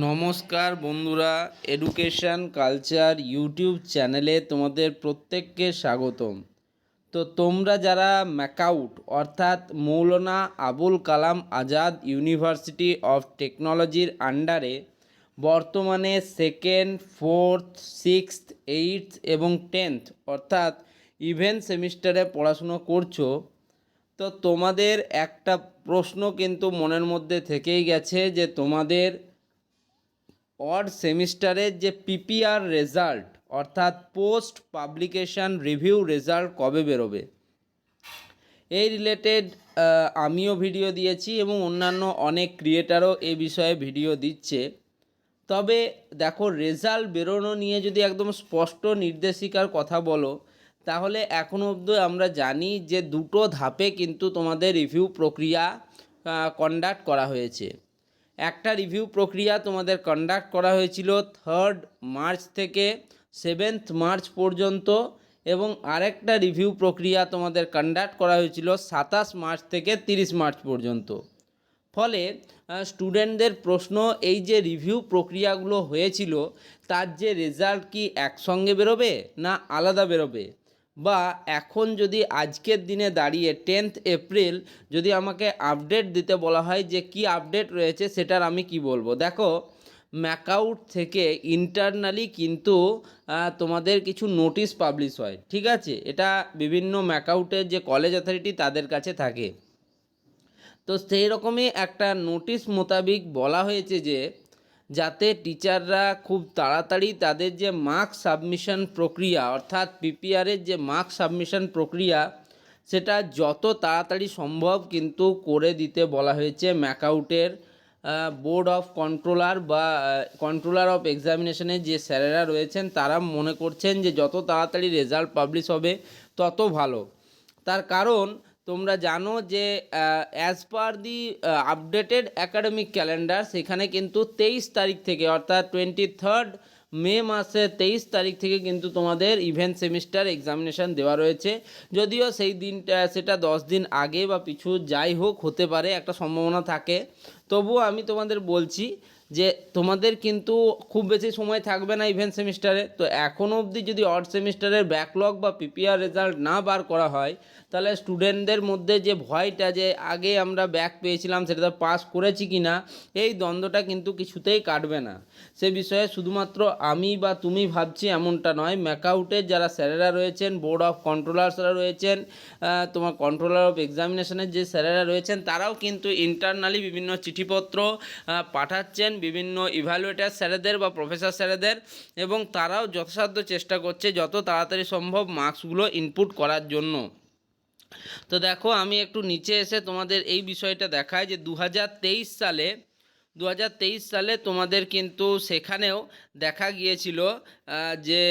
নমস্কার বন্ধুরা, education culture YouTube চ্যানেলে তোমাদের প্রত্যেককে স্বাগতম। তো তোমরা যারা ম্যাকাউট অর্থাৎ মৌলানা আবুল কালাম আজাদ ইউনিভার্সিটি অফ টেকনোলজির আন্ডারে বর্তমানে সেকেন্ড, ফোর্থ, সিক্সথ, এইটথ এবং 10th অর্থাৎ ইভেন্ট সেমিস্টারে পড়াশুনো করছো, তো তোমাদের একটা প্রশ্ন কিন্তু মনের মধ্যে থেকেই গেছে যে তোমাদের অড সেমিস্টারের যে পিপিআর রেজাল্ট অর্থাৎ পোস্ট পাবলিকেশন রিভিউ রেজাল্ট কবে বেরোবে। এই রিলেটেড আমিও ভিডিও দিয়েছি এবং অন্যান্য অনেক ক্রিয়েটারও এই বিষয়ে ভিডিও দিচ্ছে। তবে দেখো, রেজাল্ট বেরোনো নিয়ে যদি একদম স্পষ্ট নির্দেশিকার কথা বলো, তাহলে এখনও অবধি আমরা জানি যে দুটো ধাপে কিন্তু তোমাদের রিভিউ প্রক্রিয়া কন্ডাক্ট করা হয়েছে। একটা রিভিউ প্রক্রিয়া তোমাদের কন্ডাক্ট করা হয়েছিল 3 মার্চ থেকে 7 মার্চ পর্যন্ত, এবং আরেকটা রিভিউ প্রক্রিয়া তোমাদের কন্ডাক্ট করা হয়েছিল 27 মার্চ থেকে 30 মার্চ পর্যন্ত। ফলে স্টুডেন্টদের প্রশ্ন, এই যে রিভিউ প্রক্রিয়াগুলো হয়েছিল তার যে রেজাল্ট কি একসঙ্গে বেরোবে না আলাদা বেরোবে, বা এখন যদি আজকের দিনে দাঁড়িয়ে 10th এপ্রিল যদি আমাকে আপডেট দিতে বলা হয় যে কি আপডেট রয়েছে, সেটার আমি কি বলবো। দেখো, ম্যাকাউট থেকে ইন্টারনালি কিন্তু তোমাদের কিছু নোটিশ পাবলিশ হয়, ঠিক আছে। এটা বিভিন্ন ম্যাকাউটের যে কলেজ অথরিটি তাদের কাছে থাকে। তো সেই রকমই একটা নোটিশ মোতাবিক বলা হয়েছে যে যাতে টিচাররা খুব তাড়াতাড়ি তাদের যে মার্কস সাবমিশন প্রক্রিয়া অর্থাৎ পিপিআরের যে মার্কস সাবমিশন প্রক্রিয়া, সেটা যত তাড়াতাড়ি সম্ভব কিন্তু করে দিতে বলা হয়েছে ম্যাকাউটের বোর্ড অফ কন্ট্রোলার বা কন্ট্রোলার অফ এক্সামিনেশনের যে স্যারেরা রয়েছেন, তারা মনে করছেন যে যত তাড়াতাড়ি রেজাল্ট পাবলিশ হবে তত ভালো। তার কারণ তোমরা জানো যে অ্যাজ পার দি আপডেটেড অ্যাকাডেমিক ক্যালেন্ডার, সেখানে কিন্তু 23 তারিখ থেকে অর্থাৎ 23 মে মাসের 23 তারিখ থেকে কিন্তু তোমাদের ইভেন্ট সেমিস্টার এক্সামিনেশান দেওয়া রয়েছে। যদিও সেই দিনটা সেটা 10 দিন আগে বা পিছু যাই হোক হতে পারে, একটা সম্ভাবনা থাকে। তবুও আমি তোমাদের বলছি যে তোমাদের কিন্তু খুব বেশি সময় থাকবে না ইভেন্ট সেমিস্টারে। তো এখনও অবধি যদি অড সেমিস্টারের ব্যাকলগ বা পিপিআর রেজাল্ট না বার করা হয়, তাহলে স্টুডেন্টদের মধ্যে যে ভয়টা যে আগে আমরা ব্যাক পেয়েছিলাম সেটা পাস করেছি কি না, এই দ্বন্দ্বটা কিন্তু কিছুতেই কাটবে না। সে বিষয়ে শুধুমাত্র আমি বা তুমি ভাবছি এমনটা নয়, ম্যাকাউটের যারা স্যারেরা রয়েছেন, বোর্ড অফ কন্ট্রোলার্সরা রয়েছেন, তোমার কন্ট্রোলার অফ এক্সামিনেশনের যে স্যারেরা রয়েছেন, তারাও কিন্তু ইন্টারনালি বিভিন্ন চিঠিপত্র পাঠাচ্ছেন বিভিন্ন ইভ্যালুয়েটার স্যারেদের বা প্রফেসর স্যারেদের, এবং তারাও যথাসাধ্য চেষ্টা করছে যত তাড়াতাড়ি সম্ভব মার্কসগুলো ইনপুট করার জন্য। তো দেখো, আমি একটু নিচে এসে তোমাদের এই বিষয়টা দেখাই যে 2023 সালে তোমাদের কিন্তু সেখানেও দেখা গিয়েছিল যে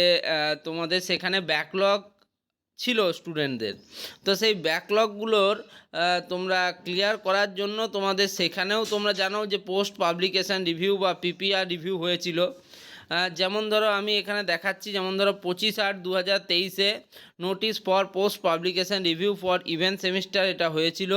তোমাদের সেখানে ব্যাকলগ ছিল স্টুডেন্টদের। তো সেই ব্যাকলগগুলোর তোমরা ক্লিয়ার করার জন্য তোমাদের সেখানেও তোমরা জানো যে পোস্ট পাবলিকেশান রিভিউ বা পিপিআর রিভিউ হয়েছিল। যেমন ধরো আমি এখানে দেখাচ্ছি, যেমন ধরো 25/8/2023 notice for post publication review for event semester এটা হয়েছিল,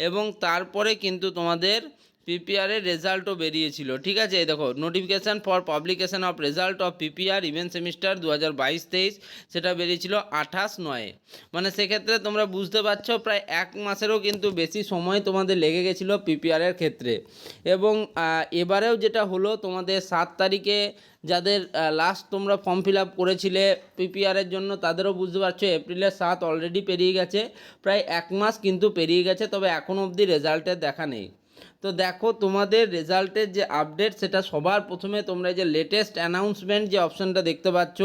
এবং তারপরে কিন্তু তোমাদের পিপিআরের রেজাল্টও বেরিয়েছিল, ঠিক আছে। এই দেখো, notification for publication of result of PPR event semester 2022-23 সেটা বেরিয়েছিল 28/9। মানে সেক্ষেত্রে তোমরা বুঝতে পারছো প্রায় 1 মাসেরও কিন্তু বেশি সময় তোমাদের লেগে গেছিলো পিপিআরের ক্ষেত্রে। এবং এবারেও যেটা হলো, তোমাদের 7 তারিখে যাদের লাস্ট তোমরা ফর্ম ফিল আপ করেছিলে পিপিআরের জন্য, তাদেরও বুঝতে পারছো এপ্রিলের 7 অলরেডি পেরিয়ে গেছে, প্রায় 1 মাস কিন্তু পেরিয়ে গেছে, তবে এখনও অবধি রেজাল্টের দেখা নেই। তো দেখো, তোমাদের রেজাল্টের যে আপডেট সেটা সবার প্রথমে তোমরা যে লেটেস্ট অ্যানাউন্সমেন্ট যে অপশানটা দেখতে পাচ্ছ,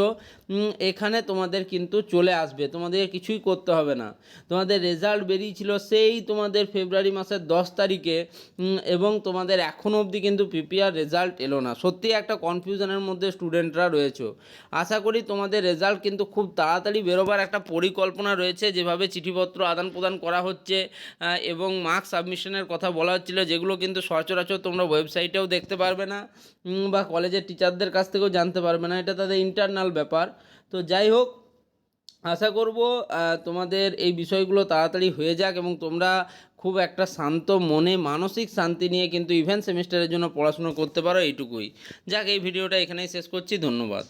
এখানে তোমাদের কিন্তু চলে আসবে, তোমাদের কিছুই করতে হবে না। তোমাদের রেজাল্ট বেরিয়েছিল সেই তোমাদের ফেব্রুয়ারি মাসের 10 তারিখে, এবং তোমাদের এখনও অবধি কিন্তু পিপিআর রেজাল্ট এলো না। সত্যি একটা কনফিউশনের মধ্যে স্টুডেন্টরা রয়েছে। আশা করি তোমাদের রেজাল্ট কিন্তু খুব তাড়াতাড়ি বেরোবার একটা পরিকল্পনা রয়েছে, যেভাবে চিঠিপত্র আদান প্রদান করা হচ্ছে এবং মার্কস সাবমিশনের কথা বলা হচ্ছিল, যেগুলো কিন্তু সচরাচর তোমরা ওয়েবসাইটেও দেখতে পারবে না বা কলেজের টিচারদের কাছ থেকেও জানতে পারবে না, এটা তাদের ইন্টারনাল ব্যাপার। তো যাই হোক, আশা করব তোমাদের এই বিষয়গুলো তাড়াতাড়ি হয়ে যাক এবং তোমরা খুব একটা শান্ত মনে মানসিক শান্তি নিয়ে কিন্তু ইভেন্ট সেমিস্টারের জন্য পড়াশুনো করতে পারো, এইটুকুই। যাক, এই ভিডিওটা এখানেই শেষ করছি। ধন্যবাদ।